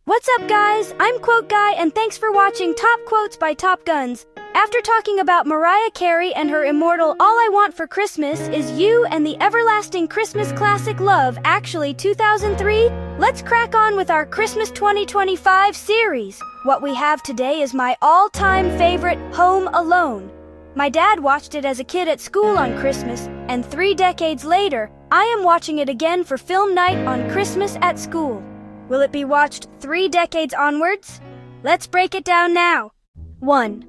What's up, guys? I'm Quote Guy, and thanks for watching Top Quotes by Top Guns. After talking about Mariah Carey and her immortal All I Want for Christmas Is You and the everlasting Christmas classic Love Actually 2003, let's crack on with our Christmas 2025 series. What we have today is my all-time favorite, Home Alone. My dad watched it as a kid at school on Christmas, and 3 decades later, I am watching it again for film night on Christmas at school. Will it be watched 3 decades onwards? Let's break it down now. 1.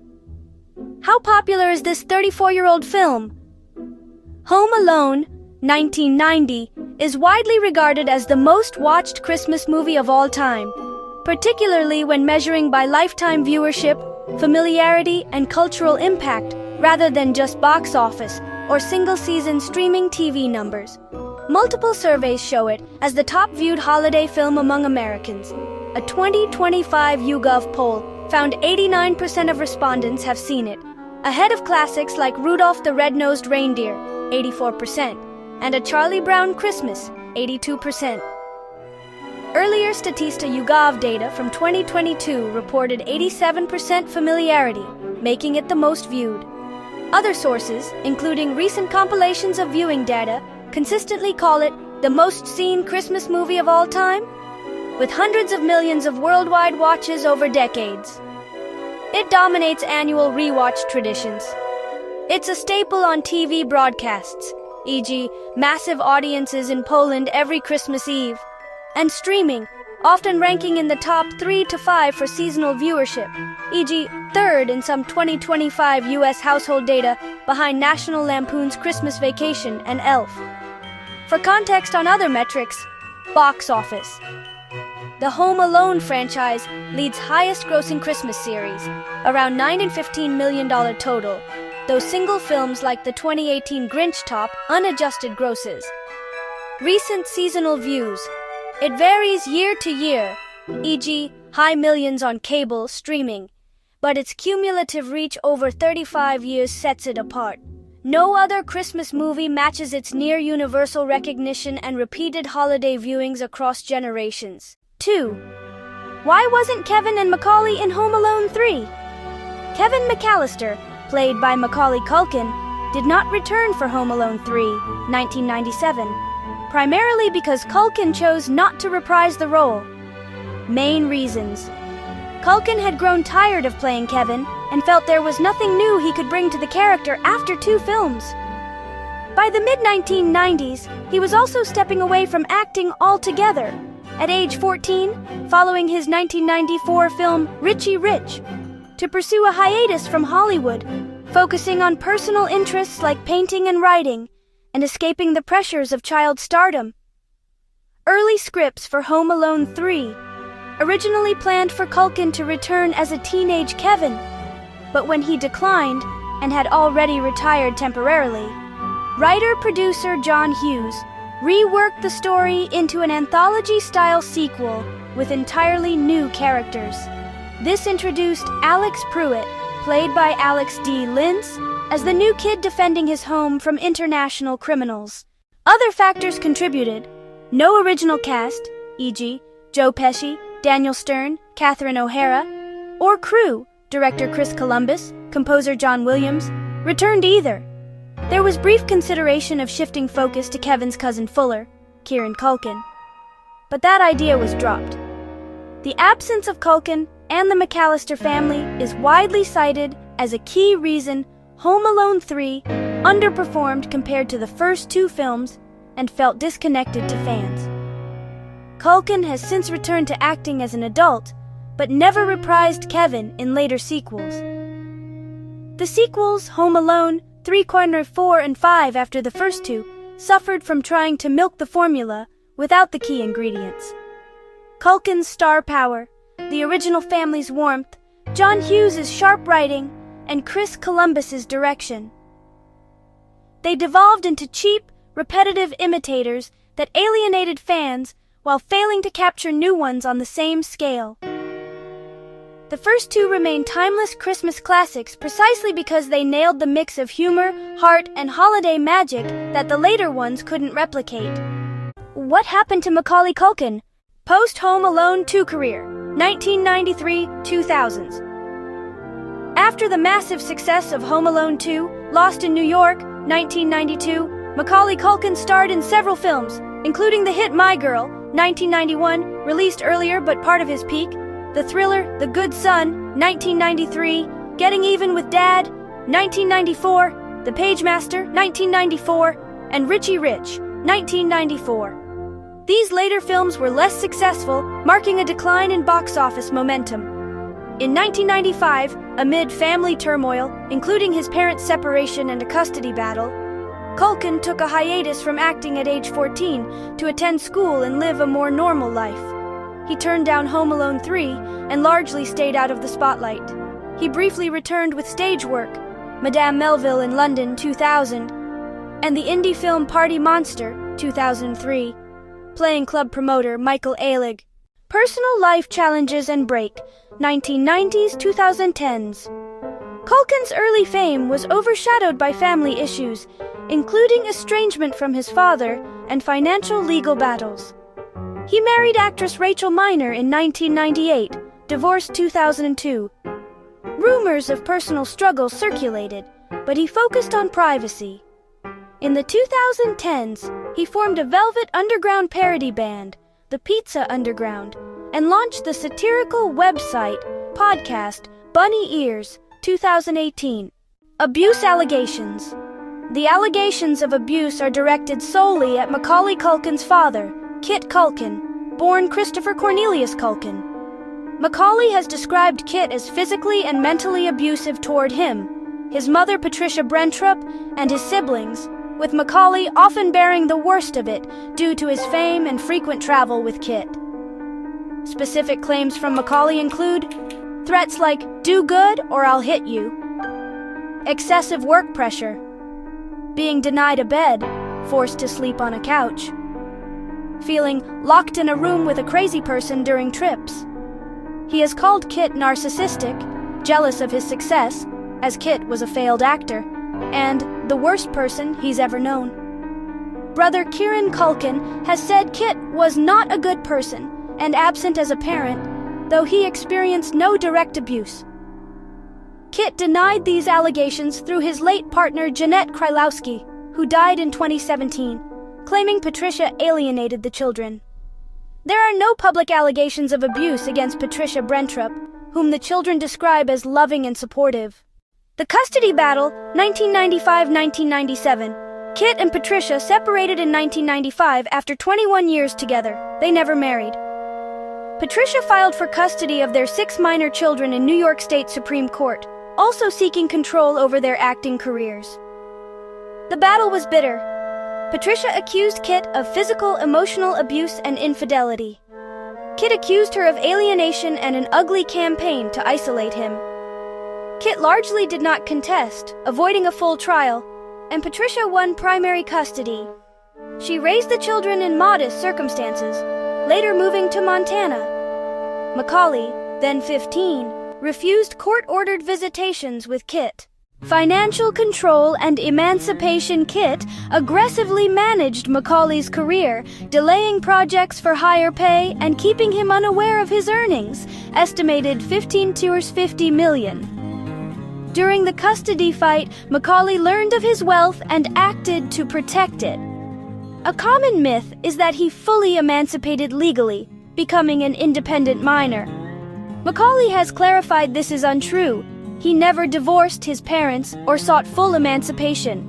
How popular is this 34-year-old film? Home Alone, 1990, is widely regarded as the most watched Christmas movie of all time, particularly when measuring by lifetime viewership, familiarity, and cultural impact, rather than just box office or single-season streaming TV numbers. Multiple surveys show it as the top-viewed holiday film among Americans. A 2025 YouGov poll found 89% of respondents have seen it, ahead of classics like Rudolph the Red-Nosed Reindeer, 84%, and A Charlie Brown Christmas, 82%. Earlier Statista YouGov data from 2022 reported 87% familiarity, making it the most viewed. Other sources, including recent compilations of viewing data, consistently call it the most seen Christmas movie of all time, with hundreds of millions of worldwide watches over decades. It dominates annual rewatch traditions. It's a staple on TV broadcasts, e.g., massive audiences in Poland every Christmas Eve, and streaming, often ranking in the top 3 to 5 for seasonal viewership, e.g., third in some 2025 U.S. household data behind National Lampoon's Christmas Vacation and Elf. For context on other metrics, box office. The Home Alone franchise leads highest-grossing Christmas series, around $9 and $15 million total, though single films like the 2018 Grinch top unadjusted grosses. Recent seasonal views. It varies year to year, e.g., high millions on cable streaming, but its cumulative reach over 35 years sets it apart. No other Christmas movie matches its near-universal recognition and repeated holiday viewings across generations. 2. Why wasn't Kevin and Macaulay in Home Alone 3? Kevin McAllister, played by Macaulay Culkin, did not return for Home Alone 3, 1997, primarily because Culkin chose not to reprise the role. Main reasons. Culkin had grown tired of playing Kevin and felt there was nothing new he could bring to the character after 2 films. By the mid-1990s, he was also stepping away from acting altogether, at age 14, following his 1994 film Richie Rich, to pursue a hiatus from Hollywood, focusing on personal interests like painting and writing, and escaping the pressures of child stardom. Early scripts for Home Alone 3 originally planned for Culkin to return as a teenage Kevin, but when he declined and had already retired temporarily, writer-producer John Hughes reworked the story into an anthology-style sequel with entirely new characters. This introduced Alex Pruitt, played by Alex D. Linz, as the new kid defending his home from international criminals. Other factors contributed. No original cast, e.g., Joe Pesci, Daniel Stern, Catherine O'Hara, or crew, director Chris Columbus, composer John Williams, returned either. There was brief consideration of shifting focus to Kevin's cousin Fuller, Kieran Culkin, but that idea was dropped. The absence of Culkin and the McAllister family is widely cited as a key reason Home Alone 3 underperformed compared to the first 2 films and felt disconnected to fans. Culkin has since returned to acting as an adult, but never reprised Kevin in later sequels. The sequels, Home Alone, 3, 4, and 5 after the first 2, suffered from trying to milk the formula without the key ingredients. Culkin's star power, the original family's warmth, John Hughes' sharp writing, and Chris Columbus's direction. They devolved into cheap, repetitive imitators that alienated fans while failing to capture new ones on the same scale. The first 2 remain timeless Christmas classics precisely because they nailed the mix of humor, heart, and holiday magic that the later ones couldn't replicate. What happened to Macaulay Culkin? Post-Home Alone 2 career. 1993-2000s. After the massive success of Home Alone 2, Lost in New York, 1992, Macaulay Culkin starred in several films, including the hit My Girl, 1991, released earlier but part of his peak, the thriller The Good Son, 1993, Getting Even with Dad, 1994, The Pagemaster, 1994, and Richie Rich, 1994. These later films were less successful, marking a decline in box office momentum. In 1995, amid family turmoil, including his parents' separation and a custody battle, Culkin took a hiatus from acting at age 14 to attend school and live a more normal life. He turned down Home Alone 3 and largely stayed out of the spotlight. He briefly returned with stage work, Madame Melville in London, 2000, and the indie film Party Monster, 2003, playing club promoter Michael Ailig. Personal life challenges and break, 1990s-2010s. Culkin's early fame was overshadowed by family issues, including estrangement from his father and financial legal battles. He married actress Rachel Miner in 1998, divorced 2002. Rumors of personal struggles circulated, but he focused on privacy. In the 2010s, he formed a Velvet Underground parody band, the Pizza Underground, and launched the satirical website, podcast, Bunny Ears, 2018. Abuse allegations. The allegations of abuse are directed solely at Macaulay Culkin's father, Kit Culkin, born Christopher Cornelius Culkin. Macaulay has described Kit as physically and mentally abusive toward him, his mother Patricia Brentrup, and his siblings, with Macaulay often bearing the worst of it due to his fame and frequent travel with Kit. Specific claims from Macaulay include threats like, "Do good or I'll hit you," excessive work pressure, being denied a bed, forced to sleep on a couch, feeling locked in a room with a crazy person during trips. He has called Kit narcissistic, jealous of his success, as Kit was a failed actor, and the worst person he's ever known. Brother Kieran Culkin has said Kit was not a good person and absent as a parent, though he experienced no direct abuse. Kit denied these allegations through his late partner Jeanette Krylowski, who died in 2017, claiming Patricia alienated the children. There are no public allegations of abuse against Patricia Brentrup, whom the children describe as loving and supportive. The custody battle, 1995-1997. Kit and Patricia separated in 1995 after 21 years together. They never married. Patricia filed for custody of their 6 minor children in New York State Supreme Court, also seeking control over their acting careers. The battle was bitter. Patricia accused Kit of physical, emotional abuse and infidelity. Kit accused her of alienation and an ugly campaign to isolate him. Kit largely did not contest, avoiding a full trial, and Patricia won primary custody. She raised the children in modest circumstances, later moving to Montana. Macaulay, then 15, refused court-ordered visitations with Kit. Financial control and emancipation. Kit aggressively managed Macaulay's career, delaying projects for higher pay and keeping him unaware of his earnings, estimated 15 to $50 million. During the custody fight, Macaulay learned of his wealth and acted to protect it. A common myth is that he fully emancipated legally, becoming an independent minor. Macaulay has clarified this is untrue. He never divorced his parents or sought full emancipation.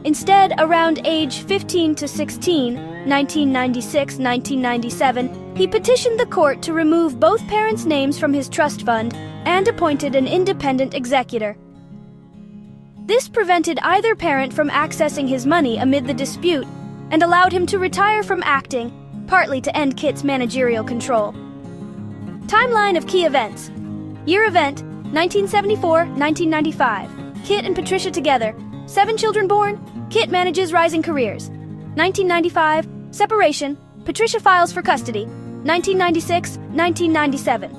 Instead, around age 15 to 16, 1996-1997, he petitioned the court to remove both parents' names from his trust fund and appointed an independent executor. This prevented either parent from accessing his money amid the dispute and allowed him to retire from acting, partly to end Kit's managerial control. Timeline of key events. Year event, 1974-1995. Kit and Patricia together. 7 children born. Kit manages rising careers. 1995, separation. Patricia files for custody. 1996-1997.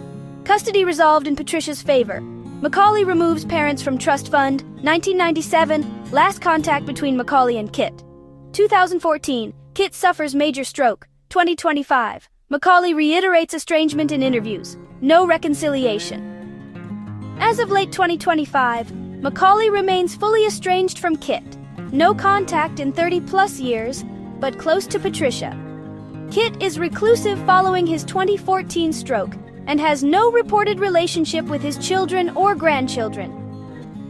Custody resolved in Patricia's favor. Macaulay removes parents from trust fund. 1997, last contact between Macaulay and Kit. 2014, Kit suffers major stroke. 2025, Macaulay reiterates estrangement in interviews. No reconciliation. As of late 2025, Macaulay remains fully estranged from Kit. No contact in 30-plus years, but close to Patricia. Kit is reclusive following his 2014 stroke and has no reported relationship with his children or grandchildren.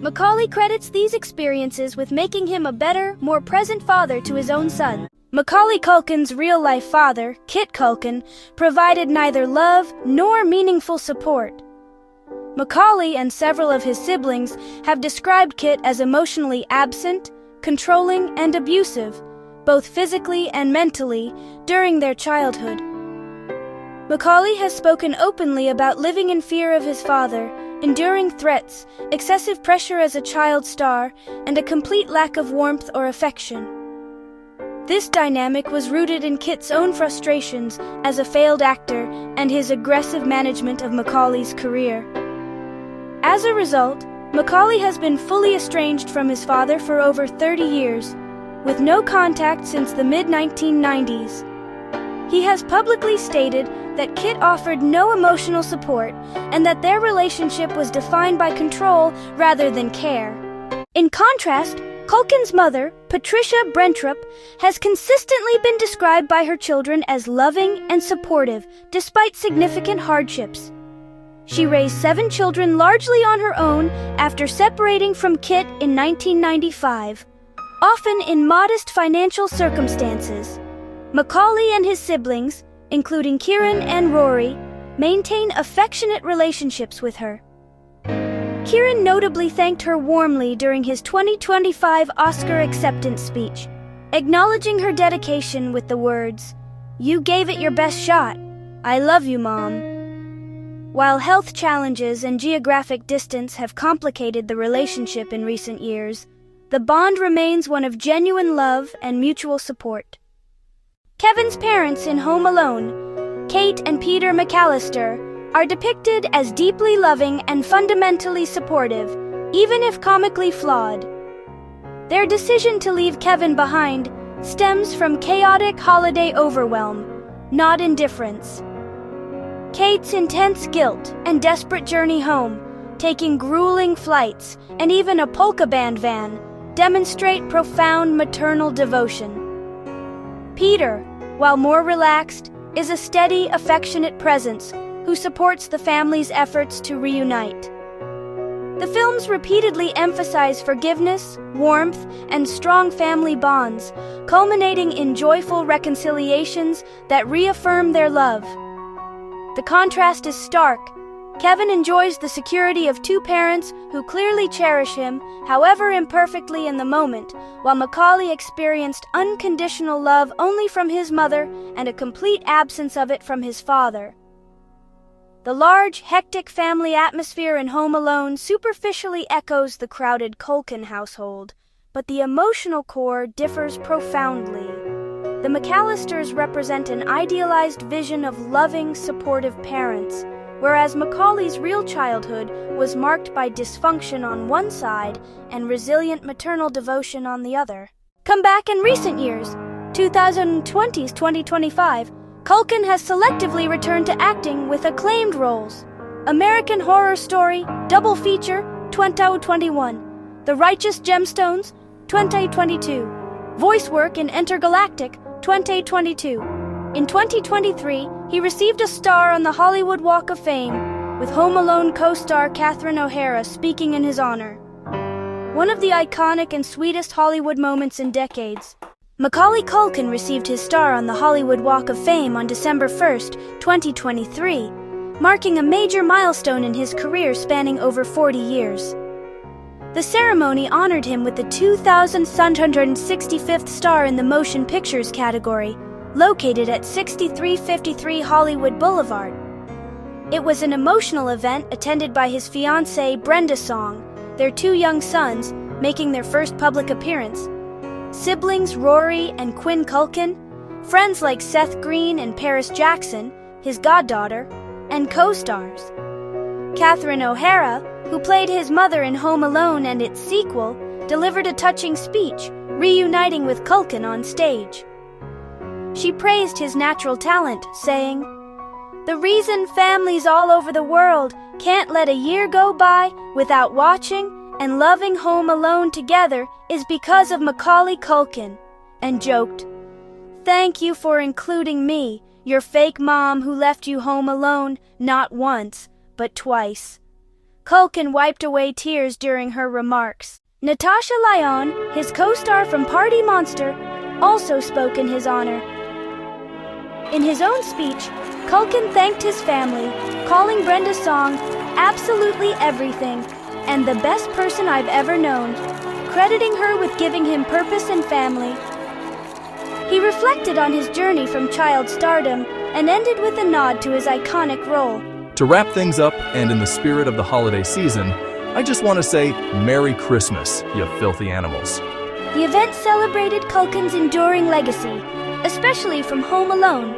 Macaulay credits these experiences with making him a better, more present father to his own son. Macaulay Culkin's real-life father, Kit Culkin, provided neither love nor meaningful support. Macaulay and several of his siblings have described Kit as emotionally absent, controlling, and abusive, both physically and mentally, during their childhood. Macaulay has spoken openly about living in fear of his father, enduring threats, excessive pressure as a child star, and a complete lack of warmth or affection. This dynamic was rooted in Kit's own frustrations as a failed actor and his aggressive management of Macaulay's career. As a result, Macaulay has been fully estranged from his father for over 30 years, with no contact since the mid-1990s. He has publicly stated that Kit offered no emotional support and that their relationship was defined by control rather than care. In contrast, Culkin's mother, Patricia Brentrup, has consistently been described by her children as loving and supportive despite significant hardships. She raised 7 children largely on her own after separating from Kit in 1995, often in modest financial circumstances. Macaulay and his siblings, including Kieran and Rory, maintain affectionate relationships with her. Kieran notably thanked her warmly during his 2025 Oscar acceptance speech, acknowledging her dedication with the words, "You gave it your best shot. I love you, Mom." While health challenges and geographic distance have complicated the relationship in recent years, the bond remains one of genuine love and mutual support. Kevin's parents in Home Alone, Kate and Peter McAllister, are depicted as deeply loving and fundamentally supportive, even if comically flawed. Their decision to leave Kevin behind stems from chaotic holiday overwhelm, not indifference. Kate's intense guilt and desperate journey home, taking grueling flights and even a polka band van, demonstrate profound maternal devotion. Peter, while more relaxed, is a steady, affectionate presence who supports the family's efforts to reunite. The films repeatedly emphasize forgiveness, warmth, and strong family bonds, culminating in joyful reconciliations that reaffirm their love. The contrast is stark. Kevin enjoys the security of 2 parents who clearly cherish him, however imperfectly in the moment, while Macaulay experienced unconditional love only from his mother and a complete absence of it from his father. The large, hectic family atmosphere in Home Alone superficially echoes the crowded Culkin household, but the emotional core differs profoundly. The McAllisters represent an idealized vision of loving, supportive parents, whereas Macaulay's real childhood was marked by dysfunction on one side and resilient maternal devotion on the other. Come back in recent years, 2020's 2025, Culkin has selectively returned to acting with acclaimed roles. American Horror Story, Double Feature, 2021. The Righteous Gemstones, 2022. Voice work in Intergalactic, 2022. In 2023, he received a star on the Hollywood Walk of Fame, with Home Alone co-star Catherine O'Hara speaking in his honor. One of the iconic and sweetest Hollywood moments in decades. Macaulay Culkin received his star on the Hollywood Walk of Fame on December 1st, 2023, marking a major milestone in his career spanning over 40 years. The ceremony honored him with the 2,765th star in the Motion Pictures category, located at 6353 Hollywood Boulevard. It was an emotional event attended by his fiancée Brenda Song, their 2 young sons, making their first public appearance, siblings Rory and Quinn Culkin, friends like Seth Green and Paris Jackson, his goddaughter, and co-stars. Catherine O'Hara, who played his mother in Home Alone and its sequel, delivered a touching speech, reuniting with Culkin on stage. She praised his natural talent, saying, "The reason families all over the world can't let a year go by without watching and loving Home Alone together is because of Macaulay Culkin," and joked, "Thank you for including me, your fake mom who left you home alone not once, but twice." Culkin wiped away tears during her remarks. Natasha Lyonne, his co-star from Party Monster, also spoke in his honor. In his own speech, Culkin thanked his family, calling Brenda's song absolutely everything and the best person I've ever known, crediting her with giving him purpose and family. He reflected on his journey from child stardom and ended with a nod to his iconic role. To wrap things up, and in the spirit of the holiday season, I just want to say Merry Christmas, you filthy animals. The event celebrated Culkin's enduring legacy, especially from Home Alone,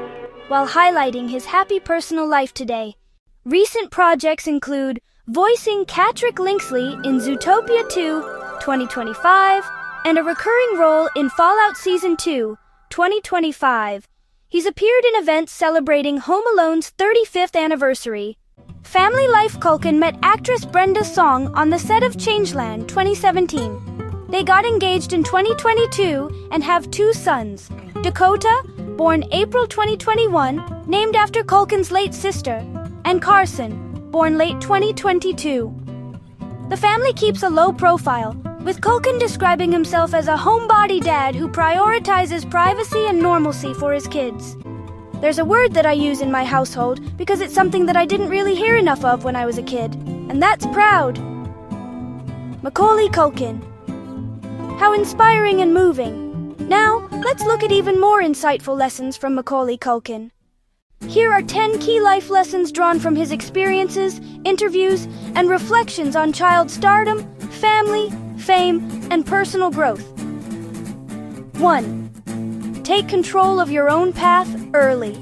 while highlighting his happy personal life today. Recent projects include voicing Catrick Linksley in Zootopia 2, 2025, and a recurring role in Fallout Season 2, 2025. He's appeared in events celebrating Home Alone's 35th anniversary. Family Life Culkin met actress Brenda Song on the set of Changeland 2017. They got engaged in 2022 and have 2 sons, Dakota, born April 2021, named after Culkin's late sister, and Carson, born late 2022. The family keeps a low profile, with Culkin describing himself as a homebody dad who prioritizes privacy and normalcy for his kids. There's a word that I use in my household because it's something that I didn't really hear enough of when I was a kid, and that's proud. Macaulay Culkin. How inspiring and moving. Now, let's look at even more insightful lessons from Macaulay Culkin. Here are 10 key life lessons drawn from his experiences, interviews, and reflections on child stardom, family, fame, and personal growth. 1. Take control of your own path early.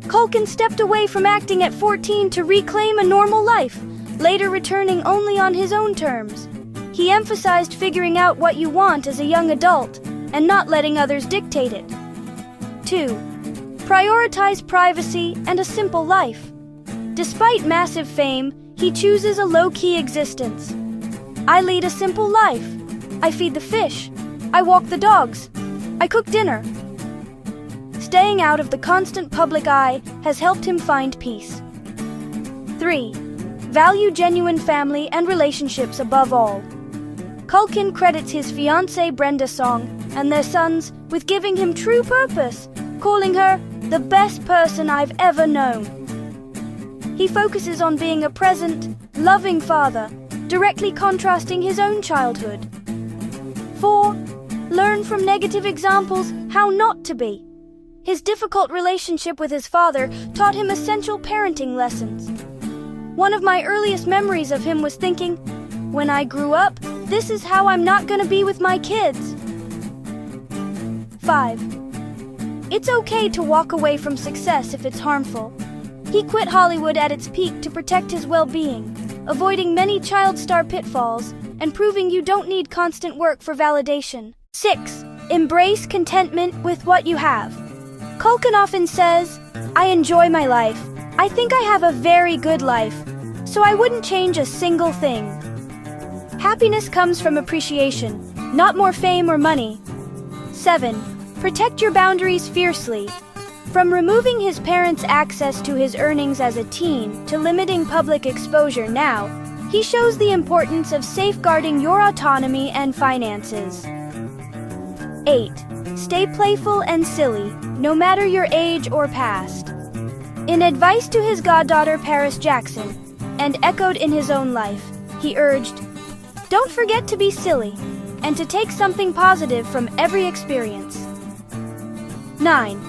Culkin stepped away from acting at 14 to reclaim a normal life, later returning only on his own terms. He emphasized figuring out what you want as a young adult and not letting others dictate it. 2. Prioritize privacy and a simple life. Despite massive fame, he chooses a low-key existence. I lead a simple life. I feed the fish. I walk the dogs. I cook dinner. Staying out of the constant public eye has helped him find peace. 3. Value genuine family and relationships above all. Culkin credits his fiancée Brenda Song and their sons with giving him true purpose, calling her the best person I've ever known. He focuses on being a present, loving father, directly contrasting his own childhood. 4. Learn from negative examples how not to be. His difficult relationship with his father taught him essential parenting lessons. One of my earliest memories of him was thinking, when I grew up, this is how I'm not gonna be with my kids. 5. It's okay to walk away from success if it's harmful. He quit Hollywood at its peak to protect his well-being, avoiding many child star pitfalls and proving you don't need constant work for validation. 6. Embrace contentment with what you have. Culkin often says, I enjoy my life. I think I have a very good life, so I wouldn't change a single thing. Happiness comes from appreciation, not more fame or money. 7. Protect your boundaries fiercely. From removing his parents' access to his earnings as a teen to limiting public exposure now, he shows the importance of safeguarding your autonomy and finances. 8. Stay playful and silly, no matter your age or past. In advice to his goddaughter Paris Jackson, and echoed in his own life, he urged, don't forget to be silly, and to take something positive from every experience. 9.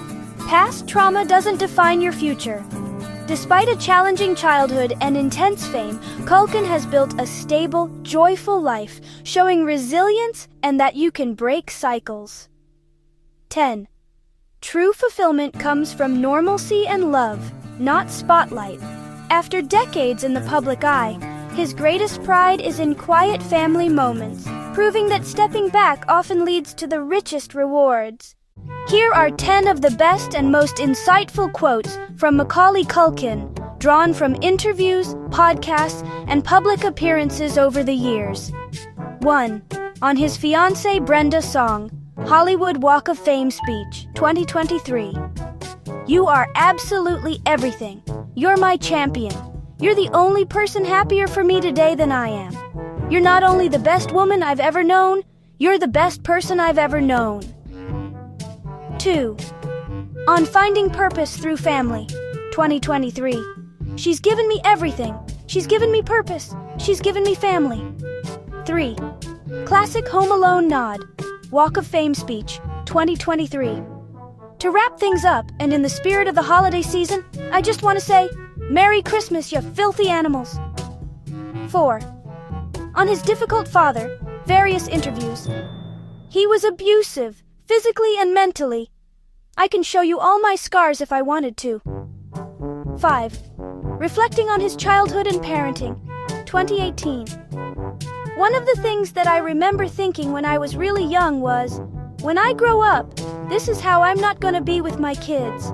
Past trauma doesn't define your future. Despite a challenging childhood and intense fame, Culkin has built a stable, joyful life, showing resilience and that you can break cycles. 10. True fulfillment comes from normalcy and love, not spotlight. After decades in the public eye, his greatest pride is in quiet family moments, proving that stepping back often leads to the richest rewards. Here are 10 of the best and most insightful quotes from Macaulay Culkin, drawn from interviews, podcasts, and public appearances over the years. 1. On his fiancée Brenda's song, Hollywood Walk of Fame speech, 2023. You are absolutely everything. You're my champion. You're the only person happier for me today than I am. You're not only the best woman I've ever known, you're the best person I've ever known. 2. On Finding Purpose Through Family, 2023. She's given me everything. She's given me purpose. She's given me family. 3. Classic Home Alone nod, Walk of Fame speech, 2023. To wrap things up, and in the spirit of the holiday season, I just want to say, Merry Christmas, you filthy animals. 4. On his difficult father, various interviews. He was abusive, physically and mentally. I can show you all my scars if I wanted to. 5. Reflecting on his childhood and parenting, 2018. One of the things that I remember thinking when I was really young was, when I grow up, this is how I'm not gonna be with my kids.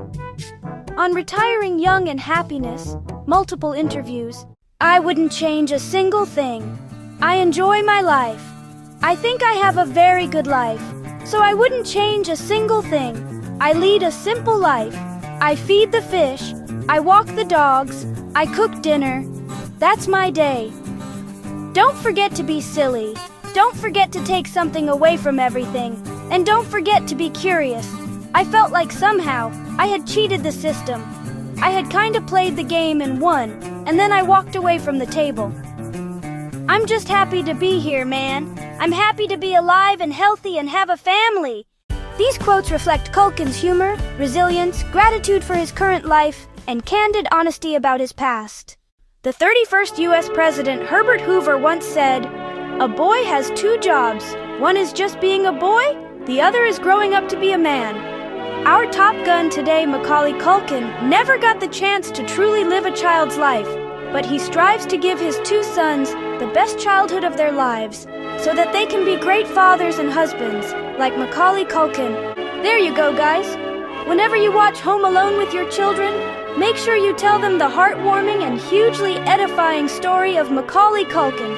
On retiring young and happiness, multiple interviews, I wouldn't change a single thing. I enjoy my life. I think I have a very good life, so I wouldn't change a single thing. I lead a simple life. I feed the fish. I walk the dogs. I cook dinner. That's my day. Don't forget to be silly. Don't forget to take something away from everything. And don't forget to be curious. I felt like somehow I had cheated the system. I had kind of played the game and won, and then I walked away from the table. I'm just happy to be here, man. I'm happy to be alive and healthy and have a family. These quotes reflect Culkin's humor, resilience, gratitude for his current life, and candid honesty about his past. The 31st U.S. President Herbert Hoover once said, "A boy has two jobs. One is just being a boy, the other is growing up to be a man." Our Top Gun today, Macaulay Culkin, never got the chance to truly live a child's life, but he strives to give his two sons the best childhood of their lives, so that they can be great fathers and husbands, like Macaulay Culkin. There you go, guys. Whenever you watch Home Alone with your children, make sure you tell them the heartwarming and hugely edifying story of Macaulay Culkin,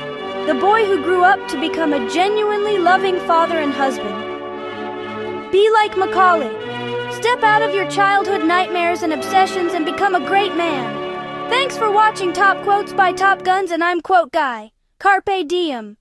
the boy who grew up to become a genuinely loving father and husband. Be like Macaulay. Step out of your childhood nightmares and obsessions and become a great man. Thanks for watching Top Quotes by Top Guns, and I'm Quote Guy. Carpe diem.